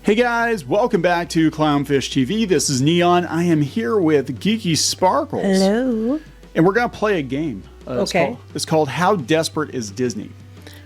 Hey guys, welcome back to Clownfish TV. This is Neon. I am here with Geeky Sparkles. Hello. And we're going to play a game. Okay. It's called How Desperate is Disney?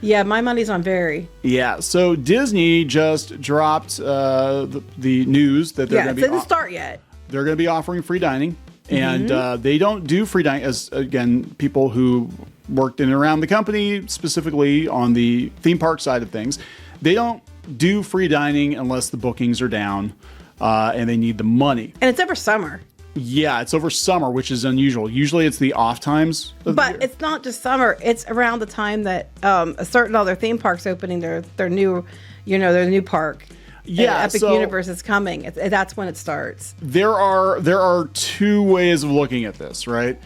Yeah, my money's on very. Yeah, so Disney just dropped the news that they're going to be... it didn't start yet. They're going to be offering free dining. And they don't do free dining, as, again, people who worked in and around the company, specifically on the theme park side of things, they don't do free dining unless the bookings are down and they need the money. And it's over summer. Yeah, it's over summer, which is unusual. Usually it's the off times of the year. But it's not just summer. It's around the time that a certain other theme parks opening their new, their new park. Yeah, and Epic Universe is coming. That's when it starts. There are two ways of looking at this, right?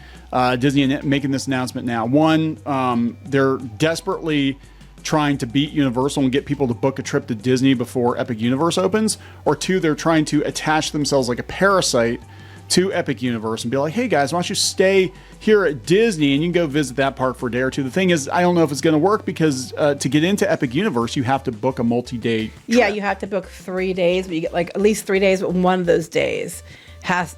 Disney making this announcement now. One, they're desperately trying to beat Universal and get people to book a trip to Disney before Epic Universe opens. Or two, they're trying to attach themselves like a parasite to Epic Universe and be like, hey guys, why don't you stay here at Disney and you can go visit that park for a day or two. The thing is, I don't know if it's going to work because to get into Epic Universe, you have to book a multi-day trip. Yeah, you have to book 3 days, but you get like at least 3 days, but one of those days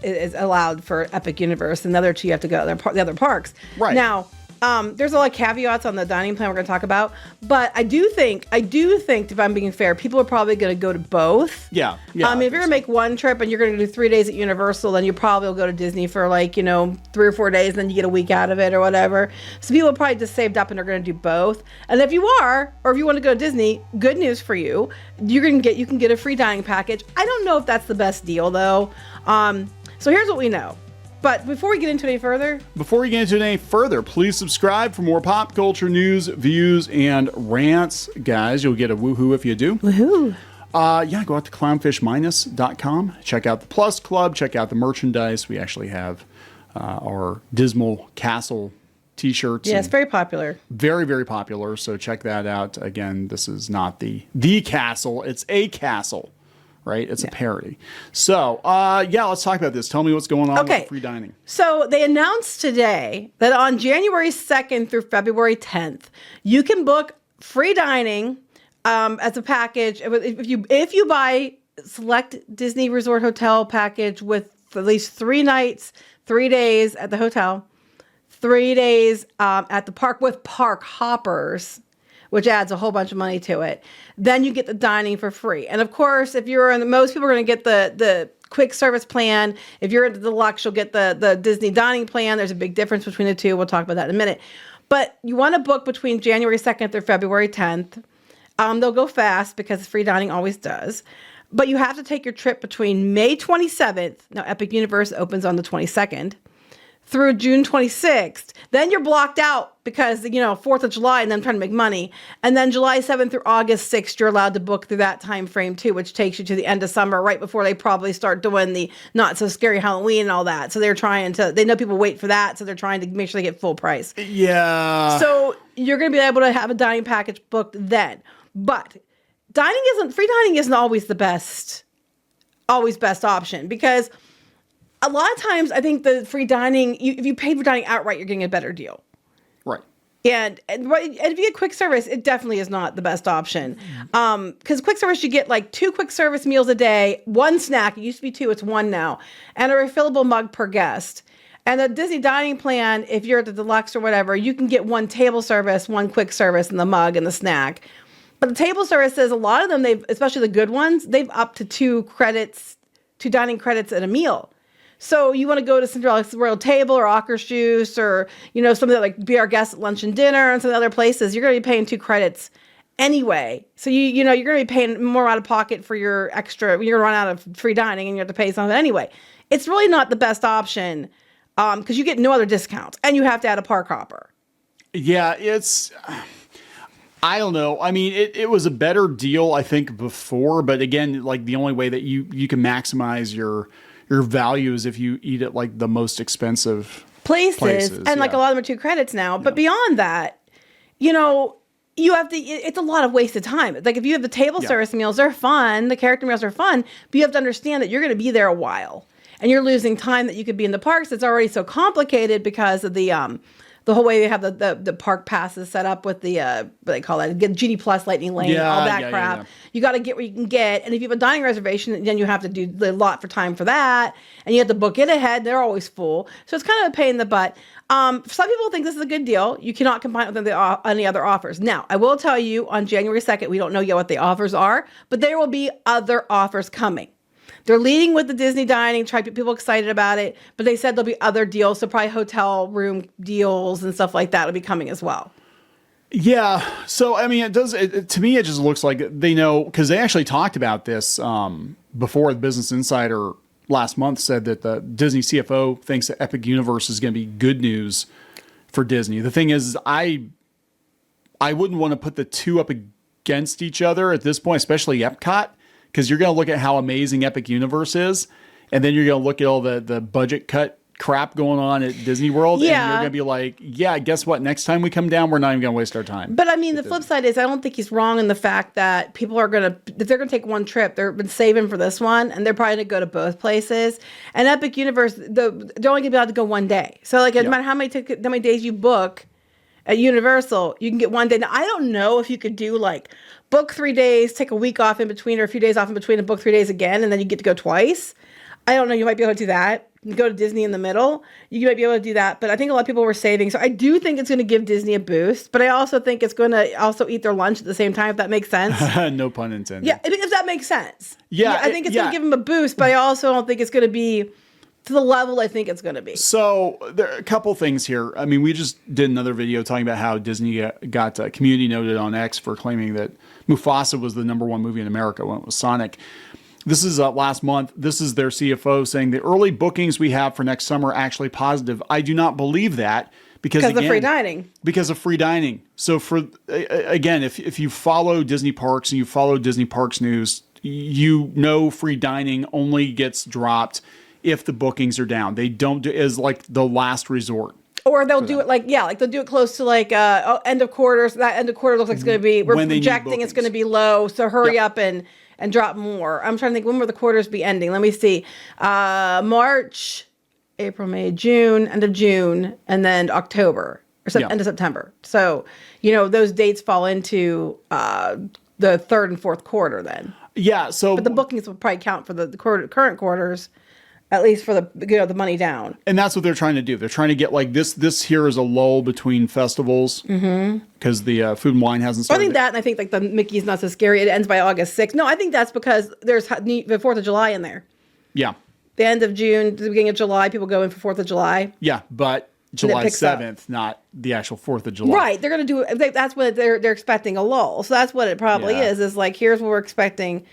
is allowed for Epic Universe, and the other 2 you have to go to the other parks. Right. Now, there's a lot of caveats on the dining plan we're going to talk about, but I do think, if I'm being fair, people are probably going to go to both. Yeah. If you're going to make one trip and you're going to do 3 days at Universal, then you probably will go to Disney for 3 or 4 days, and then you get a week out of it or whatever. So people probably just saved up and are going to do both. And if you are, or if you want to go to Disney, good news for you. You can get a free dining package. I don't know if that's the best deal though. So here's what we know. But before we get into it any further, please subscribe for more pop culture news, views, and rants. Guys, you'll get a woohoo if you do. Woohoo. Go out to clownfishminus.com. Check out the Plus Club. Check out the merchandise. We actually have our Dismal Castle t-shirts. Yeah, it's very popular. Very, very popular. So check that out. Again, this is not the castle. It's a castle. Right? It's a parody. So, let's talk about this. Tell me what's going on with free dining. So they announced today that on January 2nd through February 10th, you can book free dining as a package. If you buy select Disney Resort Hotel package with at least 3 nights, 3 days at the hotel, 3 days at the park with park hoppers, which adds a whole bunch of money to it. Then you get the dining for free. And of course, if you're most people are going to get the quick service plan. If you're at the deluxe, you'll get the Disney dining plan. There's a big difference between the two. We'll talk about that in a minute. But you want to book between January 2nd through February 10th. They'll go fast because free dining always does. But you have to take your trip between May 27th. Now, Epic Universe opens on the 22nd. Through June 26th. Then you're blocked out because, 4th of July and them trying to make money. And then July 7th through August 6th, you're allowed to book through that time frame too, which takes you to the end of summer, right before they probably start doing the not so scary Halloween and all that. So they know people wait for that. So they're trying to make sure they get full price. Yeah. So you're going to be able to have a dining package booked then. But free dining isn't always the best option because a lot of times, I think the free dining, if you paid for dining outright, you're getting a better deal. Right. And if you get quick service, it definitely is not the best option. Because quick service, you get 2 quick service meals a day, 1 snack. It used to be 2, it's 1 now. And a refillable mug per guest. And the Disney dining plan, if you're at the deluxe or whatever, you can get 1 table service, 1 quick service, and the mug and the snack. But the table services, a lot of them, especially the good ones, they've up to 2 dining credits at a meal. So you want to go to Cinderella's Royal Table or Akershus or, some of the, be our guest at lunch and dinner and some other places, you're going to be paying 2 credits anyway. So you're going to be paying more out of pocket for your extra, you're going to run out of free dining and you have to pay something anyway. It's really not the best option because you get no other discounts and you have to add a park hopper. Yeah, I don't know. I mean, it was a better deal, I think, before. But again, the only way that you can maximize your value is if you eat at the most expensive places. And a lot of them are 2 credits now. But beyond that, you have to, it's a lot of wasted time. If you have the table service meals, they're fun. The character meals are fun. But you have to understand that you're going to be there a while. And you're losing time that you could be in the parks. It's already so complicated because of the the whole way they have the park passes set up with the what they call that, get Genie Plus, Lightning Lane, all that crap. You got to get what you can get, and if you have a dining reservation, then you have to do the lot for time for that, and you have to book it ahead. They're always full, so it's kind of a pain in the butt. Some people think this is a good deal. You cannot combine it with any other offers. Now, I will tell you, on January 2nd, we don't know yet what the offers are, but there will be other offers coming. They're leading with the Disney dining, try to get people excited about it, but they said there'll be other deals, so probably hotel room deals and stuff like that will be coming as well. Yeah. So, I mean, to me, it just looks like they know, because they actually talked about this before. The Business Insider last month said that the Disney CFO thinks that Epic Universe is going to be good news for Disney. The thing is, I wouldn't want to put the two up against each other at this point, especially Epcot, because you're going to look at how amazing Epic Universe is, and then you're going to look at all the budget cut crap going on at Disney World, and you're going to be like, yeah, guess what? Next time we come down, we're not even going to waste our time. But I mean, the flip side is I don't think he's wrong in the fact that people are going to, if they're going to take one trip, they've been saving for this one, and they're probably going to go to both places. And Epic Universe, they're only going to be allowed to go one day. So like, no matter how many days you book at Universal, you can get one day. Now, I don't know if you could do like book 3 days, take a week off in between, or a few days off in between, and book 3 days again, and then you get to go twice. I don't know. You might be able to do that. You go to Disney in the middle. You might be able to do that. But I think a lot of people were saving. So I do think it's going to give Disney a boost. But I also think it's going to also eat their lunch at the same time, if that makes sense. No pun intended. Yeah, if that makes sense. Yeah, I think it's going to give them a boost. But I also don't think it's going to be to the level I think it's going to be. So there are a couple things here. I mean, we just did another video talking about how Disney got community noted on X for claiming that Mufasa was the #1 movie in America when it was Sonic. This is last month. This is their CFO saying the early bookings we have for next summer are actually positive. I do not believe that because of free dining. Because of free dining. So for again, if you follow Disney Parks and you follow Disney Parks news, you know free dining only gets dropped if the bookings are down. They don't do as like the last resort. Or they'll do it like they'll do it close to like end of quarters. That end of quarter looks like it's going to be, we're projecting it's going to be low. So hurry up and drop more. I'm trying to think, when will the quarters be ending? Let me see. March, April, May, June, end of June, and then October, or end of September. So, those dates fall into the third and fourth quarter then. Yeah. So, but the bookings will probably count for the current quarters, at least for the money down. And that's what they're trying to do. They're trying to get like this here is a lull between festivals because the Food and Wine hasn't started. I think that, and I think like the Mickey's Not So Scary, it ends by August 6th. No, I think that's because there's the 4th of July in there. Yeah. The end of June, the beginning of July, people go in for 4th of July. Yeah, but July 7th, not the actual 4th of July. Right. They're going to do, that's what they're expecting, a lull. So that's what it probably is like, here's what we're expecting,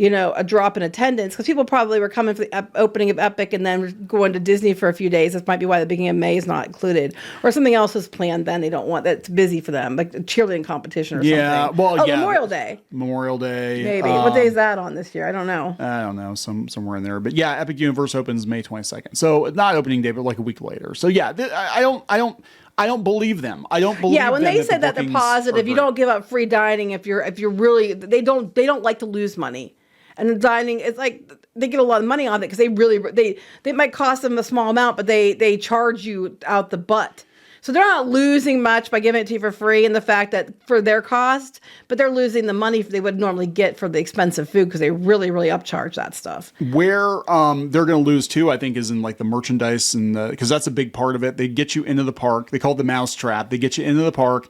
a drop in attendance, because people probably were coming for the opening of Epic and then going to Disney for a few days. This might be why the beginning of May is not included, or something else is planned. Then they don't want that's busy for them, like a cheerleading competition or something. Memorial Day. Memorial Day, maybe. What day is that on this year? I don't know. Somewhere in there. But yeah, Epic Universe opens May 22nd, so not opening day, but like a week later. So yeah, I don't believe them. I don't believe. Yeah, when they say that they're positive, you don't give up free dining if you're really they don't like to lose money. And the dining, it's like they get a lot of money on it because they might cost them a small amount, but they charge you out the butt. So they're not losing much by giving it to you for free, and the fact that for their cost, but they're losing the money they would normally get for the expensive food because they really, really upcharge that stuff. Where they're going to lose too, I think, is in like the merchandise, and because that's a big part of it. They get you into the park. They call it the mouse trap. They get you into the park.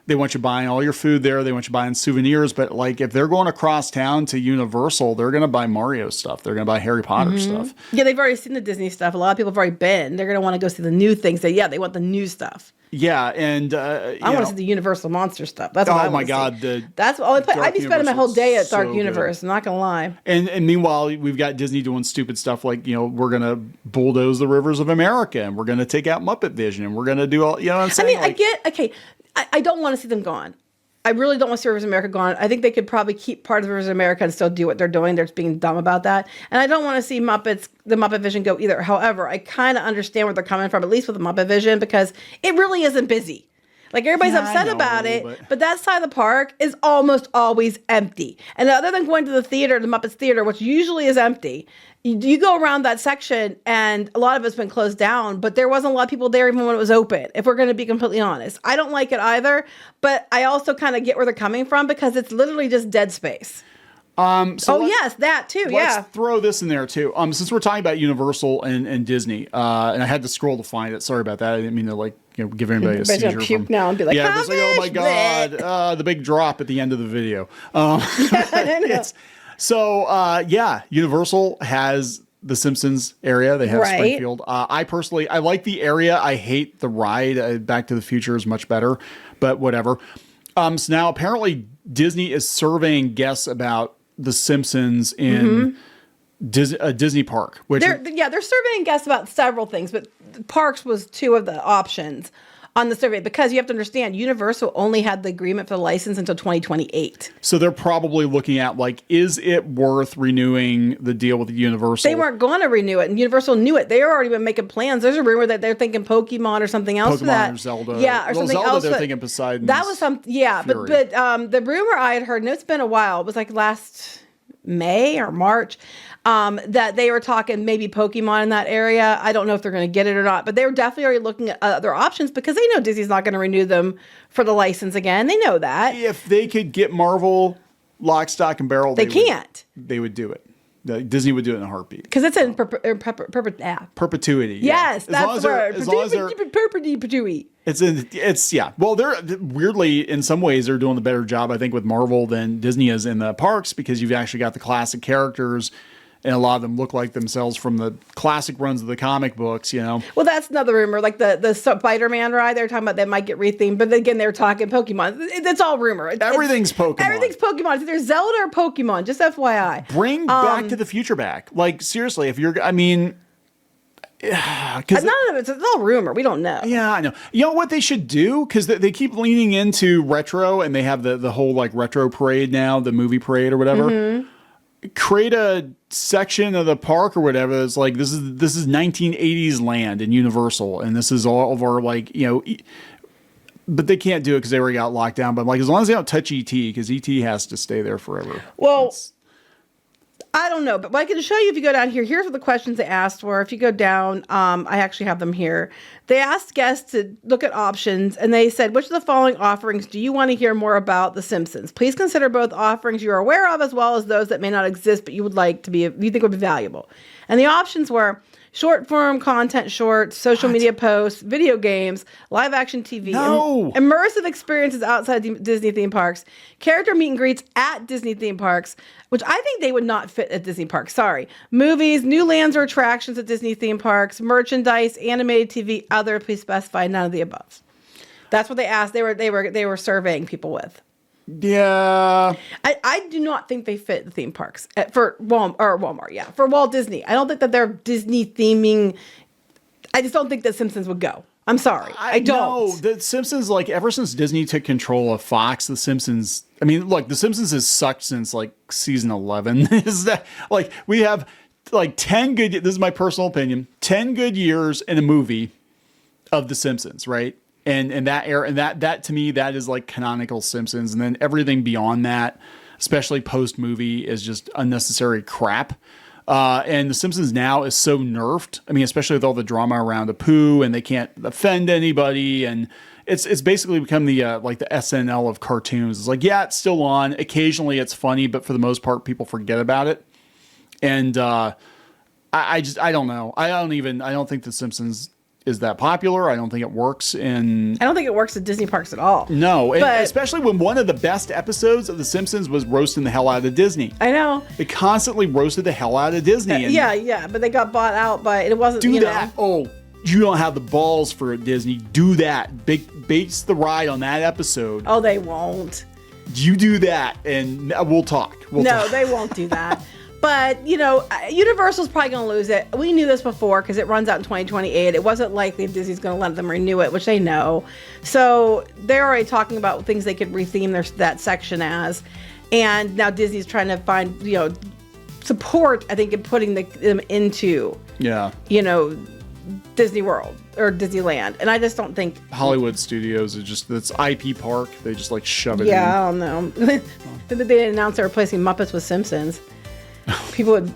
They want you buying all your food there. They want you buying souvenirs. But like if they're going across town to Universal, they're going to buy Mario stuff. They're going to buy Harry Potter stuff. Yeah, they've already seen the Disney stuff. A lot of people have already been. They're going to want to go see the new things. They want the new stuff. Yeah, and I want to see the Universal Monster stuff. That's what I want to see. Oh my God, that's all. I'd be spending my whole day at Dark Universe. I'm not gonna lie. And meanwhile, we've got Disney doing stupid stuff like we're gonna bulldoze the rivers of America, and we're gonna take out Muppet Vision, and we're gonna do all. What I'm saying? I mean, I don't want to see them gone. I really don't want to see Rivers of America gone. I think they could probably keep part of Rivers of America and still do what they're doing. They're just being dumb about that. And I don't want to see the Muppet Vision go either. However, I kind of understand where they're coming from, at least with the Muppet Vision, because it really isn't busy. Like everybody's Yeah, I upset know, about it, but that side of the park is almost always empty. And other than going to the theater, the Muppets Theater, which usually is empty, you go around that section and a lot of it's been closed down, but there wasn't a lot of people there even when it was open, if we're going to be completely honest. I don't like it either, but I also kind of get where they're coming from because it's literally just dead space. Yes, that too. Let's throw this in there too. Since we're talking about Universal and Disney, and I had to scroll to find it. Sorry about that. I didn't mean to give everybody a seizure. Gonna puke now and be like, yeah, it's like, oh my god, the big drop at the end of the video. Universal has the Simpsons area. They have Springfield. I like the area. I hate the ride. Back to the Future is much better, but whatever. So now apparently Disney is surveying guests about the Simpsons in a Disney park. Which they're surveying guests about several things, but parks was two of the options on the survey because you have to understand Universal only had the agreement for the license until 2028. So they're probably looking at is it worth renewing the deal with Universal? They weren't going to renew it, and Universal knew it. They were already been making plans. There's a rumor that they're thinking Pokemon or something else. Pokemon or Zelda. Yeah, or something Zelda, else. They're thinking Poseidon's that was some. Yeah, Fury. but the rumor I had heard, and it's been a while. It was like last May or March. That they were talking maybe Pokemon in that area. I don't know if they're going to get it or not, but they were definitely already looking at other options because they know Disney's not going to renew them for the license again. They know that. If they could get Marvel lock, stock, and barrel, they can't. They would do it. Disney would do it in a heartbeat. Because it's in perpetuity. Yes, that's the word. As long as perpetuity. Well, they're weirdly, in some ways, they're doing a better job, I think, with Marvel than Disney is in the parks because you've actually got the classic characters. And a lot of them look like themselves from the classic runs of the comic books, Well, that's another rumor. Like the Spider-Man ride, they're talking about that might get rethemed. But again, they're talking Pokemon. It's all rumor. Everything's Pokemon. Everything's Pokemon. It's either Zelda or Pokemon, just FYI. Bring Back to the Future back. Seriously, if you're, none of it's all rumor. We don't know. Yeah, I know. You know what they should do? Because they keep leaning into retro and they have the whole retro parade now, the movie parade or whatever. Mm-hmm. Create a section of the park or whatever. It's this is 1980s land in Universal, and this is all of our but they can't do it because they already got locked down. But as long as they don't touch ET, because ET has to stay there forever. Well, I don't know, but I can show you if you go down here. Here's what the questions they asked were. If you go down, I actually have them here. They asked guests to look at options, and they said, which of the following offerings do you want to hear more about The Simpsons? Please consider both offerings you are aware of as well as those that may not exist, but you think would be valuable. And the options were short form content shorts, social media posts, video games, live action TV, immersive experiences outside Disney theme parks, character meet and greets at Disney theme parks, which I think they would not fit at Disney parks. Sorry. Movies, new lands or attractions at Disney theme parks, merchandise, animated TV, other, please specify none of the above. That's what they asked. They were surveying people with. Yeah. I do not think they fit the theme parks for Walmart. Yeah. For Walt Disney. I don't think that they're Disney theming. I just don't think that Simpsons would go. I'm sorry. I don't. No, the Simpsons, ever since Disney took control of Fox, The Simpsons, The Simpsons has sucked since season 11. Is that we have 10 good, this is my personal opinion, 10 good years in a movie of The Simpsons, right? And that era, and that to me, that is canonical Simpsons. And then everything beyond that, especially post movie, is just unnecessary crap. And The Simpsons now is so nerfed. Especially with all the drama around Apu, and they can't offend anybody. And it's basically become the the SNL of cartoons. It's it's still on. Occasionally it's funny, but for the most part, people forget about it. And I don't know. I don't think The Simpsons is that popular. I don't think it works I don't think it works at Disney parks at all. No, especially when one of the best episodes of The Simpsons was roasting the hell out of Disney. I know. They constantly roasted the hell out of Disney. Yeah, but they got bought out by, it wasn't, do that. Oh, you don't have the balls for it, Disney. Do that. Bates the ride on that episode. Oh, they won't. You do that, and we'll talk. No, they won't do that. But, Universal's probably going to lose it. We knew this before because it runs out in 2028. It wasn't likely Disney's going to let them renew it, which they know. So they're already talking about things they could retheme that section as. And now Disney's trying to find, support, I think, in putting them into, Disney World or Disneyland, and I just don't think. Hollywood Studios is just that's IP Park. They just like shove it Yeah, I don't know. They announced they're replacing Muppets with Simpsons. They would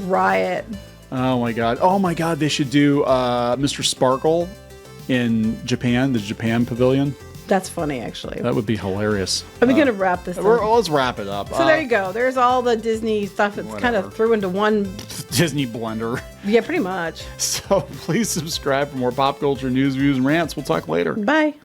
riot. Oh my god! They should do Mr. Sparkle in Japan, the Japan Pavilion. That's funny, actually. That would be hilarious. Are we gonna wrap this up? Let's wrap it up. So there you go. There's all the Disney stuff that's kind of threw into one. Disney blender. Yeah, pretty much. So please subscribe for more pop culture news, reviews, and rants. We'll talk later. Bye.